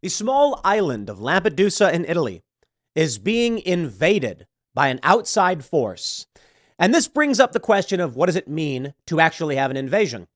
The small island of Lampedusa in Italy is being invaded by an outside force. And this brings up the question of what does it mean to actually have an invasion?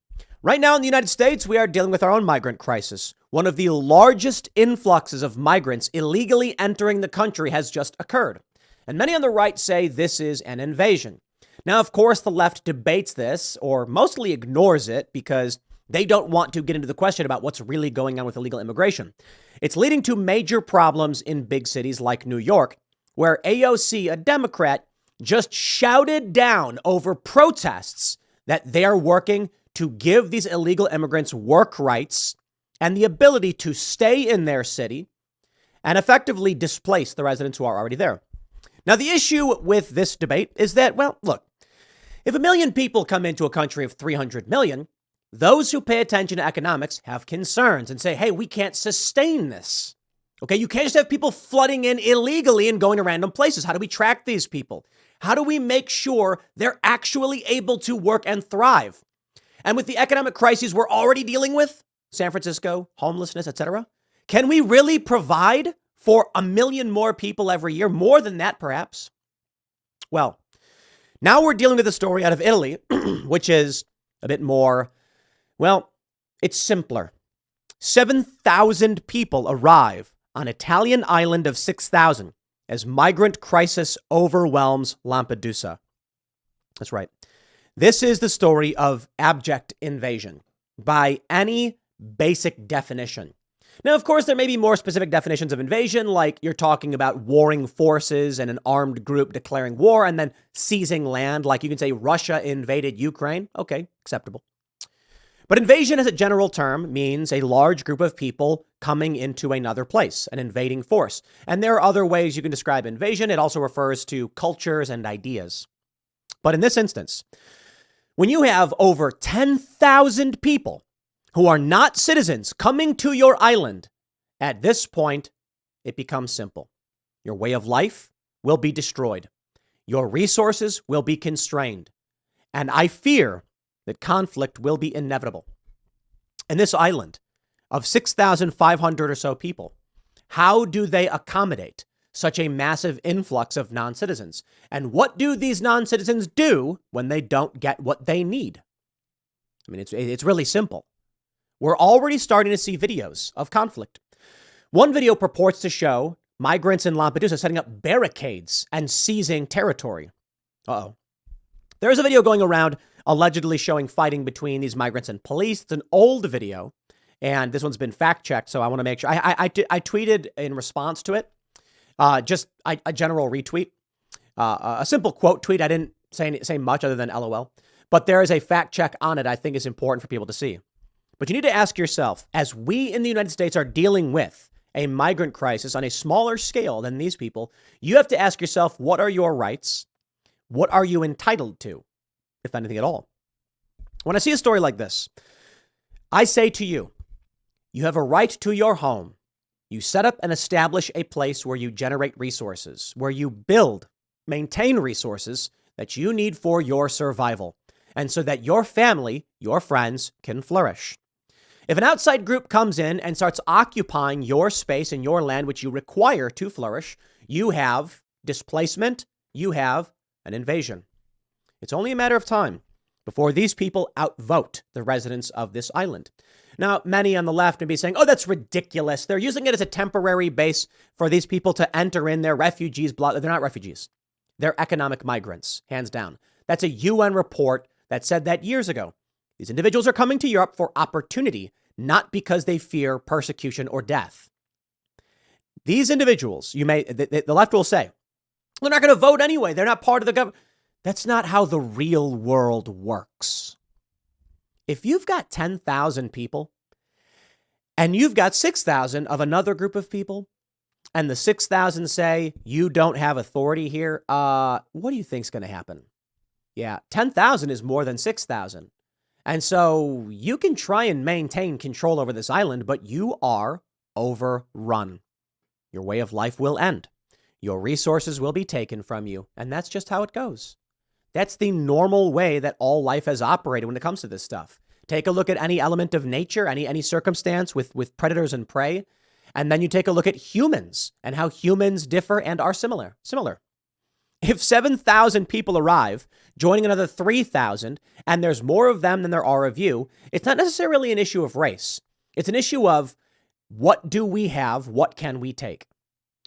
Right now in the United States, we are dealing with our own migrant crisis. One of the largest influxes of migrants illegally entering the country has just occurred. And many on the right say this is an invasion. Now, of course, the left debates this or mostly ignores it because they don't want to get into the question about what's really going on with illegal immigration. It's leading to major problems in big cities like New York, where AOC, a Democrat, just shouted down over protests that they are working to give these illegal immigrants work rights and the ability to stay in their city and effectively displace the residents who are already there. Now, the issue with this debate is that, well, look, if 1 million people come into a country of 300 million, those who pay attention to economics have concerns and say, hey, we can't sustain this. Okay, you can't just have people flooding in illegally and going to random places. How do we track these people? How do we make sure they're actually able to work and thrive? And with the economic crises we're already dealing with, San Francisco, homelessness, etc., can we really provide for 1 million more people every year? More than that, perhaps? Well, now we're dealing with a story out of Italy, which is a bit more, well, it's simpler. 7,000 people arrive on Italian island of 6,000 as migrant crisis overwhelms Lampedusa. That's right. This is the story of abject invasion by any basic definition. Now, of course, there may be more specific definitions of invasion, like you're talking about warring forces and an armed group declaring war and then seizing land, like you can say Russia invaded Ukraine. Okay, acceptable. But invasion as a general term means a large group of people coming into another place, an invading force. And there are other ways you can describe invasion. It also refers to cultures and ideas. But in this instance, when you have over 10,000 people who are not citizens coming to your island, at this point, it becomes simple. Your way of life will be destroyed. Your resources will be constrained. And I fear that conflict will be inevitable. And this island of 6,500 or so people, how do they accommodate such a massive influx of non-citizens? And what do these non-citizens do when they don't get what they need? I mean, it's really simple. We're already starting to see videos of conflict. One video purports to show migrants in Lampedusa setting up barricades and seizing territory. Uh-oh. There's a video going around allegedly showing fighting between these migrants and police. It's an old video, and this one's been fact-checked, so I want to make sure. I tweeted in response to it, just a general retweet, a simple quote tweet. I didn't say much other than LOL, but there is a fact check on it I think is important for people to see. But you need to ask yourself, as we in the United States are dealing with a migrant crisis on a smaller scale than these people, you have to ask yourself, what are your rights? What are you entitled to, if anything at all? When I see a story like this, I say to you, you have a right to your home. You set up and establish a place where you generate resources, where you build, maintain resources that you need for your survival, and so that your family, your friends can flourish. If an outside group comes in and starts occupying your space and your land, which you require to flourish, you have displacement, you have an invasion. It's only a matter of time before these people outvote the residents of this island. Now, many on the left may be saying, oh, that's ridiculous. They're using it as a temporary base for these people to enter in. They're refugees. They're not refugees. They're economic migrants, hands down. That's a UN report that said that years ago. These individuals are coming to Europe for opportunity, not because they fear persecution or death. These individuals, the left will say, they're not going to vote anyway. They're not part of the government. That's not how the real world works. If you've got 10,000 people and you've got 6,000 of another group of people, and the 6,000 say you don't have authority here, what do you think's going to happen? Yeah, 10,000 is more than 6,000. And so you can try and maintain control over this island, but you are overrun. Your way of life will end. Your resources will be taken from you. And that's just how it goes. That's the normal way that all life has operated when it comes to this stuff. Take a look at any element of nature, any circumstance with predators and prey. And then you take a look at humans and how humans differ and are similar. If 7,000 people arrive, joining another 3,000, and there's more of them than there are of you, it's not necessarily an issue of race. It's an issue of what do we have? What can we take?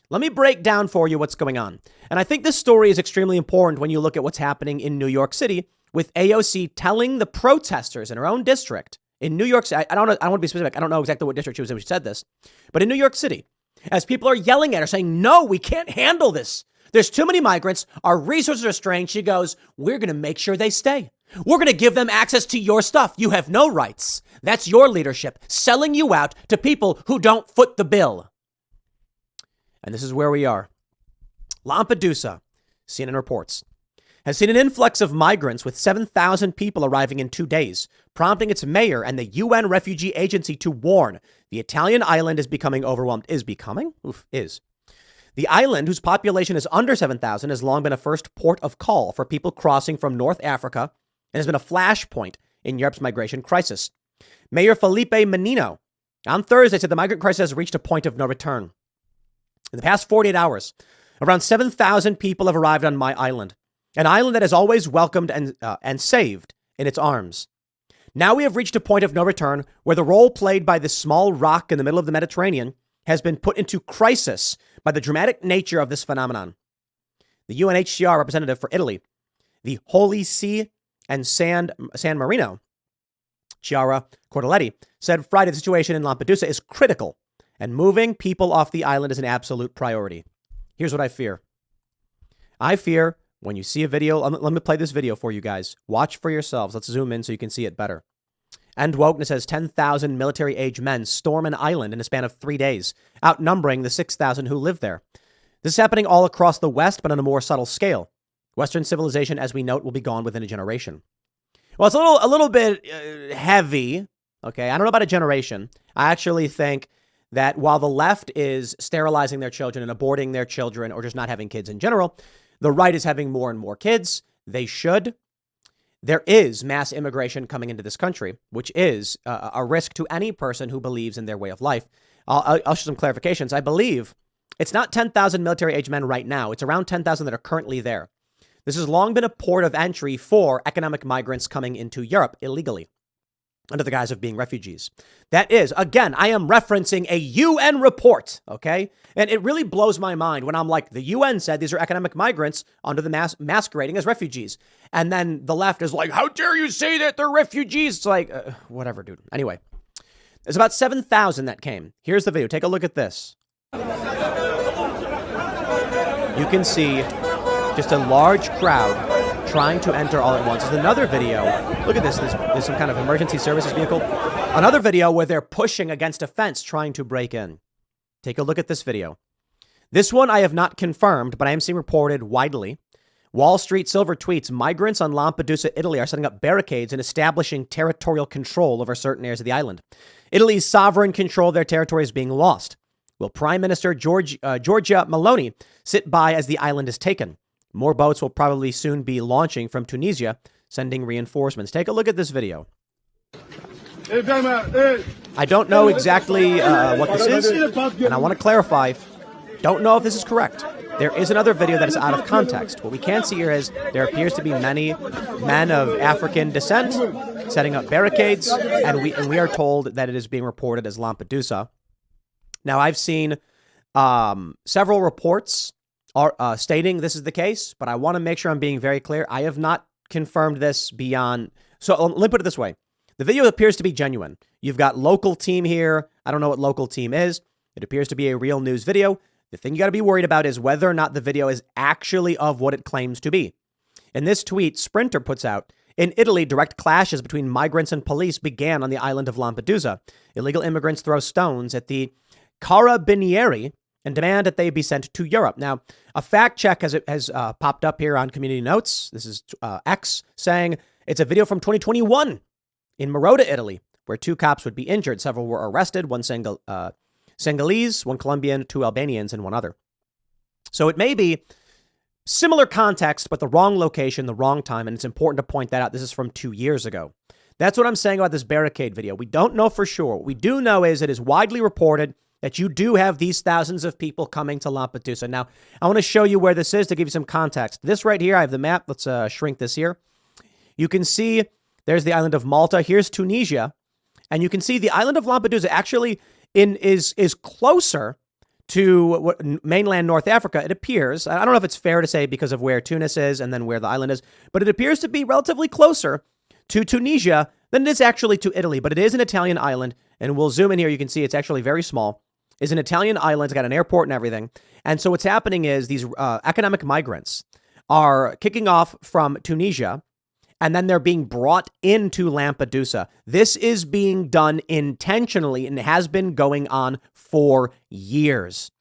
Let me break down for you what's going on. And I think this story is extremely important when you look at what's happening in New York City with AOC telling the protesters in her own district in New York City. I don't want to be specific. I don't know exactly what district she was in when she said this, but in New York City, as people are yelling at her saying, no, we can't handle this. There's too many migrants. Our resources are strained. She goes, we're going to make sure they stay. We're going to give them access to your stuff. You have no rights. That's your leadership selling you out to people who don't foot the bill. And this is where we are. Lampedusa, CNN reports, has seen an influx of migrants with 7,000 people arriving in 2 days, prompting its mayor and the UN Refugee Agency to warn the Italian island is becoming overwhelmed. Is. The island, whose population is under 7,000, has long been a first port of call for people crossing from North Africa and has been a flashpoint in Europe's migration crisis. Mayor Felipe Menino on Thursday said the migrant crisis has reached a point of no return. In the past 48 hours, around 7,000 people have arrived on my island, an island that has always welcomed and saved in its arms. Now we have reached a point of no return where the role played by this small rock in the middle of the Mediterranean has been put into crisis by the dramatic nature of this phenomenon. The UNHCR representative for Italy, the Holy See and San Marino, Chiara Cordelletti, said Friday the situation in Lampedusa is critical and moving people off the island is an absolute priority. Here's what I fear. I fear when you see a video, let me play this video for you guys. Watch for yourselves. Let's zoom in so you can see it better. End wokeness as 10,000 military-age men storm an island in a span of 3 days, outnumbering the 6,000 who live there. This is happening all across the West, but on a more subtle scale. Western civilization, as we note, will be gone within a generation. Well, it's a little bit heavy. Okay, I don't know about a generation. I actually think that while the left is sterilizing their children and aborting their children or just not having kids in general, the right is having more and more kids. They should. There is mass immigration coming into this country, which is a risk to any person who believes in their way of life. I'll show some clarifications. I believe it's not 10,000 military-age men right now. It's around 10,000 that are currently there. This has long been a port of entry for economic migrants coming into Europe illegally under the guise of being refugees. That is, again, I am referencing a UN report, okay? And it really blows my mind when I'm like, the UN said these are economic migrants under the masquerading as refugees. And then the left is like, how dare you say that they're refugees? It's like, whatever, dude. Anyway, there's about 7,000 that came. Here's the video. Take a look at this. You can see just a large crowd trying to enter all at once. There's another video. Look at this. There's some kind of emergency services vehicle. Another video where they're pushing against a fence trying to break in. Take a look at this video. This one I have not confirmed, but I am seeing reported widely. Wall Street Silver tweets, migrants on Lampedusa, Italy are setting up barricades and establishing territorial control over certain areas of the island. Italy's sovereign control of their territory is being lost. Will Prime Minister Giorgia Meloni sit by as the island is taken? More boats will probably soon be launching from Tunisia, sending reinforcements. Take a look at this video. I don't know exactly what this is, and I want to clarify, don't know if this is correct. There is another video that is out of context. What we can see here is there appears to be many men of African descent setting up barricades, and we are told that it is being reported as Lampedusa. Now, I've seen several reports are stating this is the case, but I want to make sure I'm being very clear. I have not confirmed this beyond. So let me put it this way. The video appears to be genuine. You've got local team here. I don't know what local team is. It appears to be a real news video. The thing you got to be worried about is whether or not the video is actually of what it claims to be. In this tweet, Sprinter puts out, in Italy, direct clashes between migrants and police began on the island of Lampedusa. Illegal immigrants throw stones at the Carabinieri and demand that they be sent to Europe. Now, a fact check has popped up here on Community Notes. This is X saying it's a video from 2021 in Marota, Italy, where 2 cops would be injured. Several were arrested, one Senegalese, 1 Colombian, 2 Albanians, and 1 other. So it may be similar context, but the wrong location, the wrong time. And it's important to point that out. This is from 2 years ago. That's what I'm saying about this barricade video. We don't know for sure. What we do know is it is widely reported that you do have these thousands of people coming to Lampedusa. Now, I want to show you where this is to give you some context. This right here, I have the map. Let's shrink this here. You can see there's the island of Malta. Here's Tunisia. And you can see the island of Lampedusa actually is closer to mainland North Africa, it appears. I don't know if it's fair to say because of where Tunis is and then where the island is, but it appears to be relatively closer to Tunisia than it is actually to Italy. But it is an Italian island, and we'll zoom in here. You can see it's actually very small. It's an Italian island. It's got an airport and everything. And so what's happening is these economic migrants are kicking off from Tunisia, and then they're being brought into Lampedusa. This is being done intentionally and has been going on for years.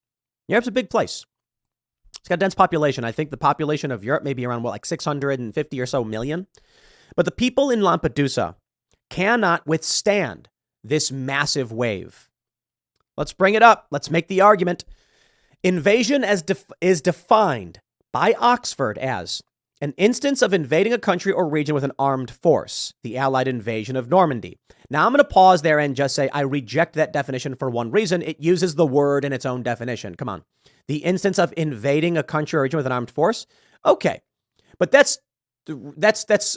Europe's a big place. It's got a dense population. I think the population of Europe may be around, like 650 or so million. But the people in Lampedusa cannot withstand this massive wave. Let's bring it up. Let's make the argument. Invasion is defined by Oxford as an instance of invading a country or region with an armed force, the Allied invasion of Normandy. Now, I'm going to pause there and just say I reject that definition for one reason. It uses the word in its own definition. Come on. The instance of invading a country or region with an armed force? Okay. But that's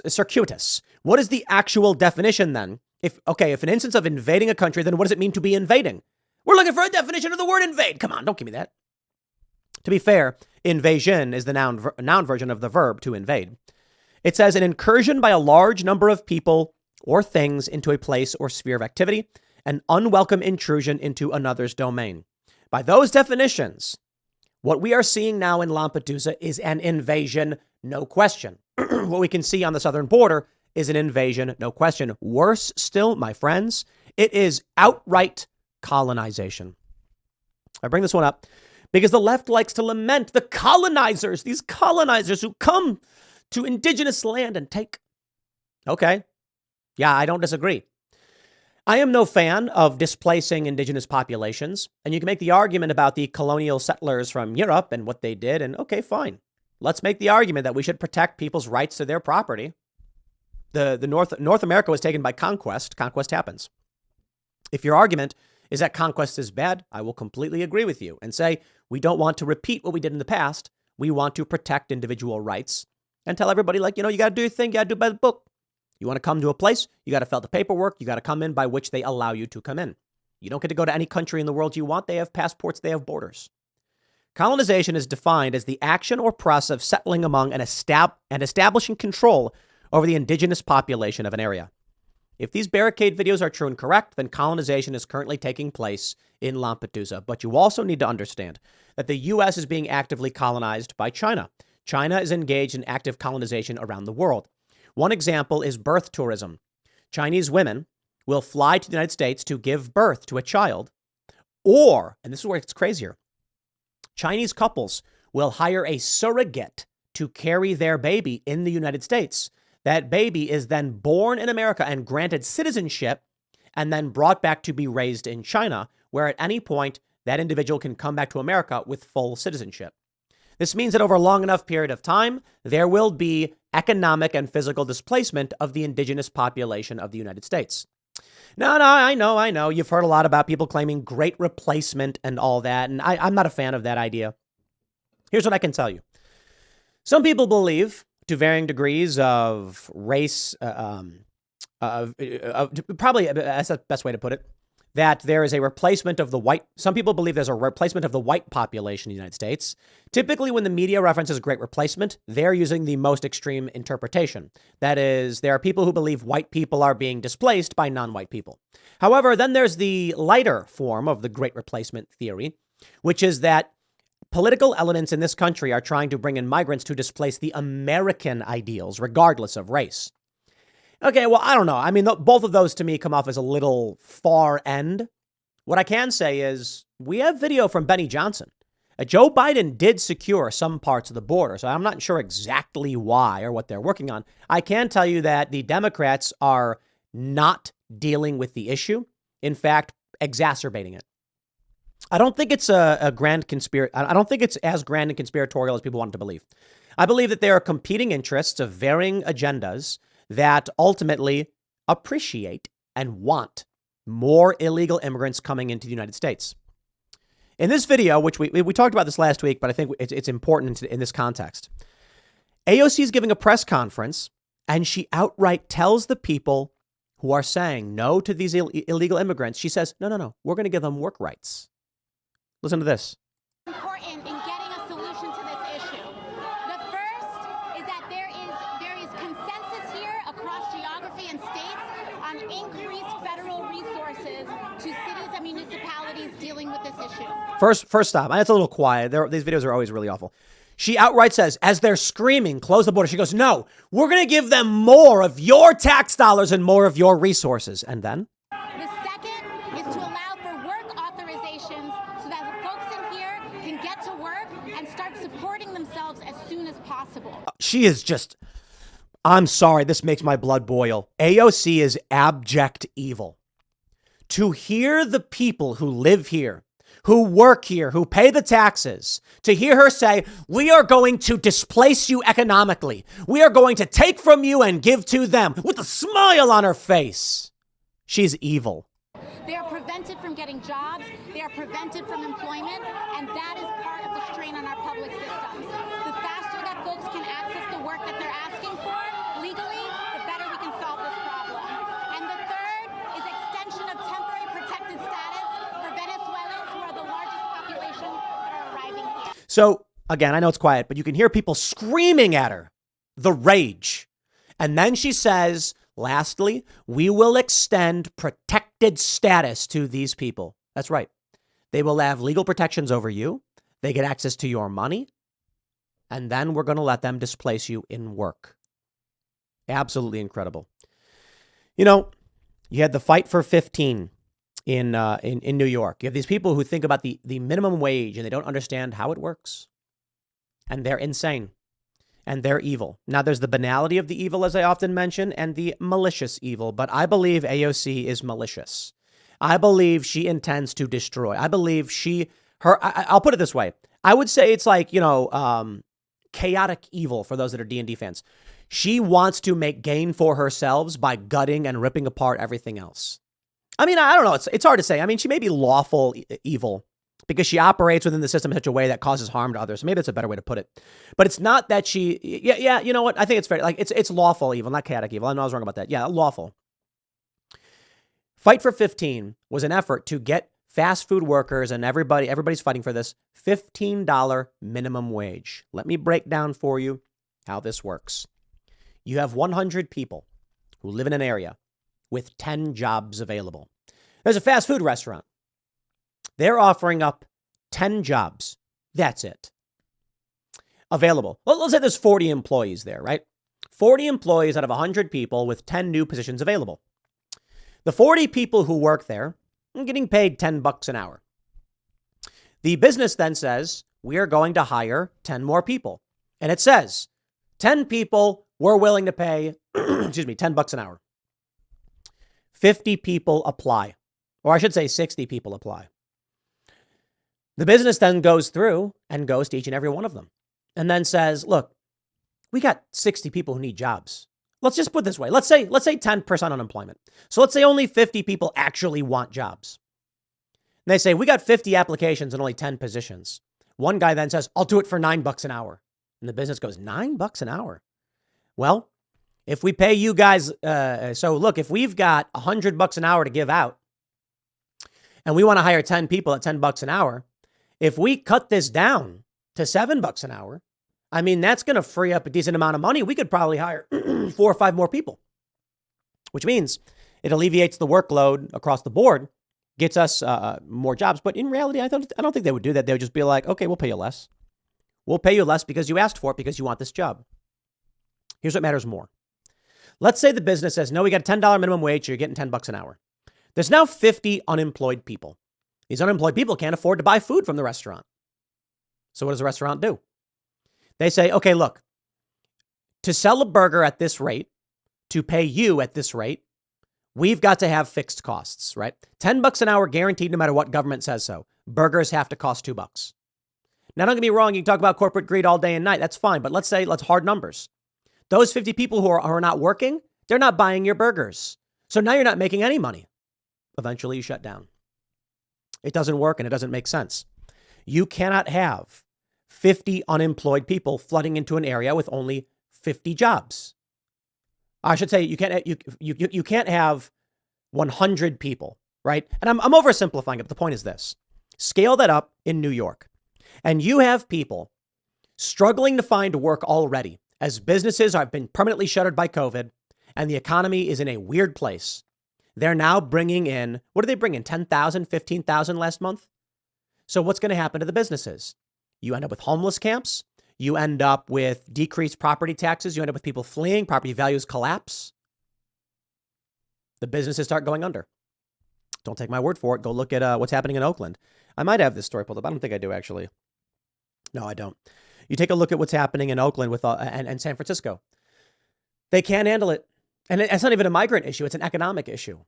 circuitous. What is the actual definition then? If an instance of invading a country, then what does it mean to be invading? We're looking for a definition of the word invade. Come on, don't give me that. To be fair, invasion is the noun version of the verb to invade. It says an incursion by a large number of people or things into a place or sphere of activity, an unwelcome intrusion into another's domain. By those definitions, what we are seeing now in Lampedusa is an invasion, no question. What we can see on the southern border is an invasion, no question. Worse still, my friends, it is outright colonization. I bring this one up because the left likes to lament the colonizers, these colonizers who come to indigenous land and take. Okay. Yeah, I don't disagree. I am no fan of displacing indigenous populations, and you can make the argument about the colonial settlers from Europe and what they did, and okay, fine. Let's make the argument that we should protect people's rights to their property. The North America was taken by conquest. Conquest happens. If your argument is that conquest is bad, I will completely agree with you and say we don't want to repeat what we did in the past. We want to protect individual rights and tell everybody, like, you got to do your thing. You got to do by the book. You want to come to a place, you got to fill out the paperwork. You got to come in by which they allow you to come in. You don't get to go to any country in the world you want. They have passports. They have borders. Colonization is defined as the action or process of settling among and establishing control over the indigenous population of an area. If these barricade videos are true and correct, then colonization is currently taking place in Lampedusa. But you also need to understand that the U.S. is being actively colonized by China. China is engaged in active colonization around the world. One example is birth tourism. Chinese women will fly to the United States to give birth to a child, or, and this is where it's crazier, Chinese couples will hire a surrogate to carry their baby in the United States. That baby is then born in America and granted citizenship and then brought back to be raised in China, where at any point that individual can come back to America with full citizenship. This means that over a long enough period of time, there will be economic and physical displacement of the indigenous population of the United States. No, I know. You've heard a lot about people claiming great replacement and all that, and I'm not a fan of that idea. Here's what I can tell you. Some people believe, to varying degrees of race, probably that's the best way to put it, that there is a replacement of the white. Some people believe there's a replacement of the white population in the United States. Typically, when the media references great replacement, they're using the most extreme interpretation. That is, there are people who believe white people are being displaced by non-white people. However, then there's the lighter form of the great replacement theory, which is that political elements in this country are trying to bring in migrants to displace the American ideals, regardless of race. Okay, well, I don't know. I mean, both of those to me come off as a little far end. What I can say is we have video from Benny Johnson. Joe Biden did secure some parts of the border, so I'm not sure exactly why or what they're working on. I can tell you that the Democrats are not dealing with the issue. In fact, exacerbating it. I don't think it's a grand conspiracy. I don't think it's as grand and conspiratorial as people want to believe. I believe that there are competing interests of varying agendas that ultimately appreciate and want more illegal immigrants coming into the United States. In this video, which we talked about this last week, but I think it's important in this context. AOC is giving a press conference, and she outright tells the people who are saying no to these illegal immigrants, she says, no, we're going to give them work rights. Listen to this. Important in getting a solution to this issue. The first is that there is consensus here across geography and states on increased federal resources to cities and municipalities dealing with this issue. First stop. That's a little quiet. These videos are always really awful. She outright says, as they're screaming, close the border, she goes, no, we're going to give them more of your tax dollars and more of your resources. And then? The second is to allow for work authorizations so that the folks in here can get to work and start supporting themselves as soon as possible. She is just, I'm sorry, this makes my blood boil. AOC is abject evil. To hear the people who live here, who work here, who pay the taxes, to hear her say, we are going to displace you economically. We are going to take from you and give to them with a smile on her face. She's evil. They are prevented from getting jobs. They are prevented from employment. And that is part of the strain on our public systems. The faster that folks can access the work that they're asking for legally, the better we can solve this problem. And the third is extension of temporary protected status for Venezuelans, who are the largest population that are arriving here. So, again, I know it's quiet, but you can hear people screaming at her, the rage. And then she says, lastly, we will extend protected status to these people. That's right. They will have legal protections over you. They get access to your money. And then we're going to let them displace you in work. Absolutely incredible. You know, you had the Fight for 15 in New York. You have these people who think about the minimum wage and they don't understand how it works. And they're insane. And they're evil. Now, there's the banality of the evil, as I often mention, and the malicious evil. But I believe AOC is malicious. I believe she intends to destroy. I believe I'll put it this way. I would say it's like, chaotic evil for those that are D&D fans. She wants to make gain for herself by gutting and ripping apart everything else. I mean, I don't know. It's hard to say. I mean, she may be lawful evil because she operates within the system in such a way that causes harm to others. Maybe that's a better way to put it. But it's not that yeah, you know what? I think it's fair. Like it's lawful evil, not chaotic evil. I know I was wrong about that. Yeah, lawful. Fight for 15 was an effort to get fast food workers and everybody's fighting for this $15 minimum wage. Let me break down for you how this works. You have 100 people who live in an area with 10 jobs available. There's a fast food restaurant. They're offering up 10 jobs. That's it. Available. Well, let's say there's 40 employees there, right? 40 employees out of 100 people with 10 new positions available. The 40 people who work there are getting paid $10 an hour. The business then says, we are going to hire 10 more people. And it says, 10 people we're willing to pay, $10 an hour. 50 people apply. Or I should say 60 people apply. The business then goes through and goes to each and every one of them and then says, look, we got 60 people who need jobs. Let's just put it this way. Let's say 10% unemployment. So let's say only 50 people actually want jobs. And they say, we got 50 applications and only 10 positions. One guy then says, I'll do it for $9 an hour. And the business goes, $9 an hour? Well, if we pay you guys, so look, if we've got $100 an hour to give out and we want to hire 10 people at $10 an hour, if we cut this down to $7 an hour, I mean, that's going to free up a decent amount of money. We could probably hire 4 or 5 more people, which means it alleviates the workload across the board, gets us more jobs. But in reality, I don't think they would do that. They would just be like, okay, we'll pay you less. We'll pay you less because you asked for it because you want this job. Here's what matters more. Let's say the business says, no, we got a $10 minimum wage. So you're getting $10 an hour. There's now 50 unemployed people. These unemployed people can't afford to buy food from the restaurant. So what does the restaurant do? They say, okay, look, to sell a burger at this rate, to pay you at this rate, we've got to have fixed costs, right? $10 an hour guaranteed no matter what government says so. Burgers have to cost $2. Now, don't get me wrong. You can talk about corporate greed all day and night. That's fine. But let's hard numbers. Those 50 people who are not working, they're not buying your burgers. So now you're not making any money. Eventually you shut down. It doesn't work and it doesn't make sense. You cannot have 50 unemployed people flooding into an area with only 50 jobs. I should say you can't have 100 people, right? And I'm oversimplifying it, but the point is this. Scale that up in New York, and you have people struggling to find work already as businesses have been permanently shuttered by COVID and the economy is in a weird place. They're now bringing in, what did they bring in? 10,000, 15,000 last month? So what's going to happen to the businesses? You end up with homeless camps. You end up with decreased property taxes. You end up with people fleeing. Property values collapse. The businesses start going under. Don't take my word for it. Go look at what's happening in Oakland. I might have this story pulled up. I don't think I do, actually. No, I don't. You take a look at what's happening in Oakland with and San Francisco. They can't handle it. And it's not even a migrant issue. It's an economic issue.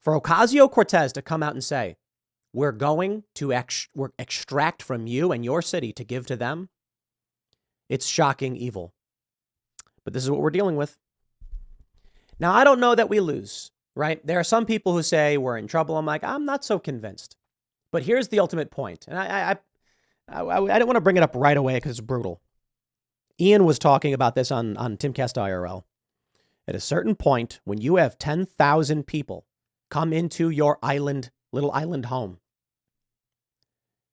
For Ocasio-Cortez to come out and say, we're going to extract from you and your city to give to them, it's shocking evil. But this is what we're dealing with. Now, I don't know that we lose, right? There are some people who say we're in trouble. I'm like, I'm not so convinced. But here's the ultimate point. And I didn't want to bring it up right away because it's brutal. Ian was talking about this on Timcast IRL. At a certain point, when you have 10,000 people come into your little island home,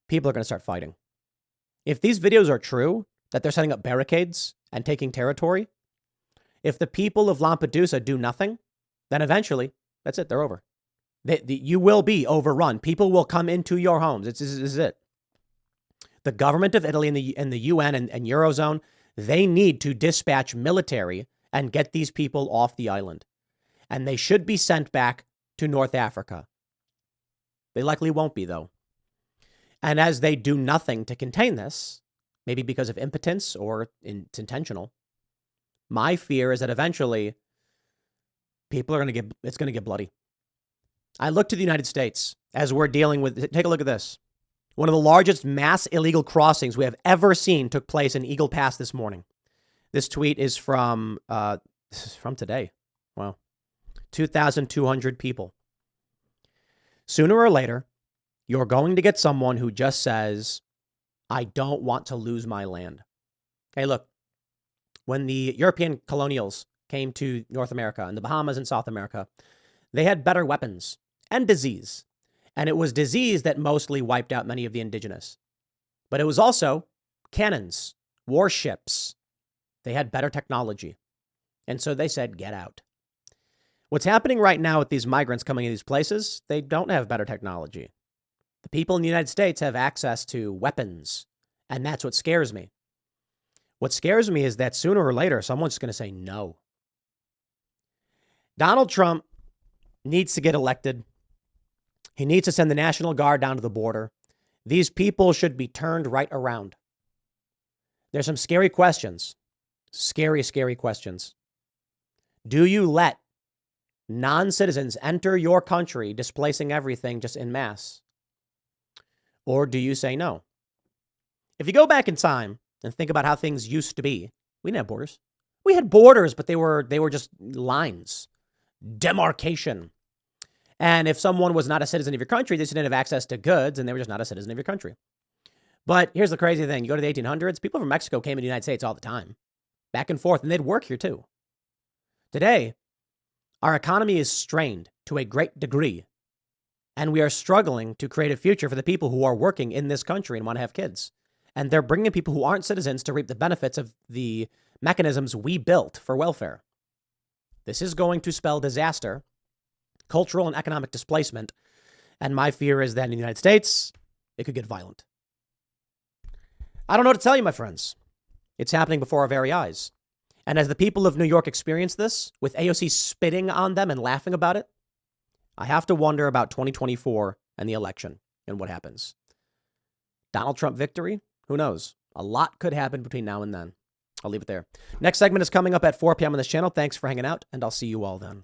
people are going to start fighting. If these videos are true, that they're setting up barricades and taking territory, if the people of Lampedusa do nothing, then eventually, that's it, they're over. You will be overrun. People will come into your homes. This is it. The government of Italy and the UN and Eurozone, they need to dispatch military and get these people off the island. And they should be sent back to North Africa. They likely won't be, though. And as they do nothing to contain this, maybe because of impotence or it's intentional, my fear is that eventually people are it's going to get bloody. I look to the United States as we're dealing with, take a look at this. One of the largest mass illegal crossings we have ever seen took place in Eagle Pass this morning. This tweet is from today. Wow. 2,200 people. Sooner or later, you're going to get someone who just says, I don't want to lose my land. Hey, look, when the European colonials came to North America and the Bahamas and South America, they had better weapons and disease. And it was disease that mostly wiped out many of the indigenous. But it was also cannons, warships. They had better technology. And so they said, get out. What's happening right now with these migrants coming in these places, they don't have better technology. The people in the United States have access to weapons. And that's what scares me. What scares me is that sooner or later, someone's going to say no. Donald Trump needs to get elected. He needs to send the National Guard down to the border. These people should be turned right around. There's some scary questions. Scary, scary questions. Do you let non-citizens enter your country, displacing everything just en masse? Or do you say no? If you go back in time and think about how things used to be, we didn't have borders. We had borders, but they were just lines, demarcation. And if someone was not a citizen of your country, they didn't have access to goods, and they were just not a citizen of your country. But here's the crazy thing. You go to the 1800s, people from Mexico came into the United States all the time, back and forth, and they'd work here too. Today, our economy is strained to a great degree, and we are struggling to create a future for the people who are working in this country and want to have kids. And they're bringing people who aren't citizens to reap the benefits of the mechanisms we built for welfare. This is going to spell disaster, cultural and economic displacement, and my fear is that in the United States, it could get violent. I don't know what to tell you, my friends. It's happening before our very eyes. And as the people of New York experience this, with AOC spitting on them and laughing about it, I have to wonder about 2024 and the election and what happens. Donald Trump victory? Who knows? A lot could happen between now and then. I'll leave it there. Next segment is coming up at 4 p.m. on this channel. Thanks for hanging out, and I'll see you all then.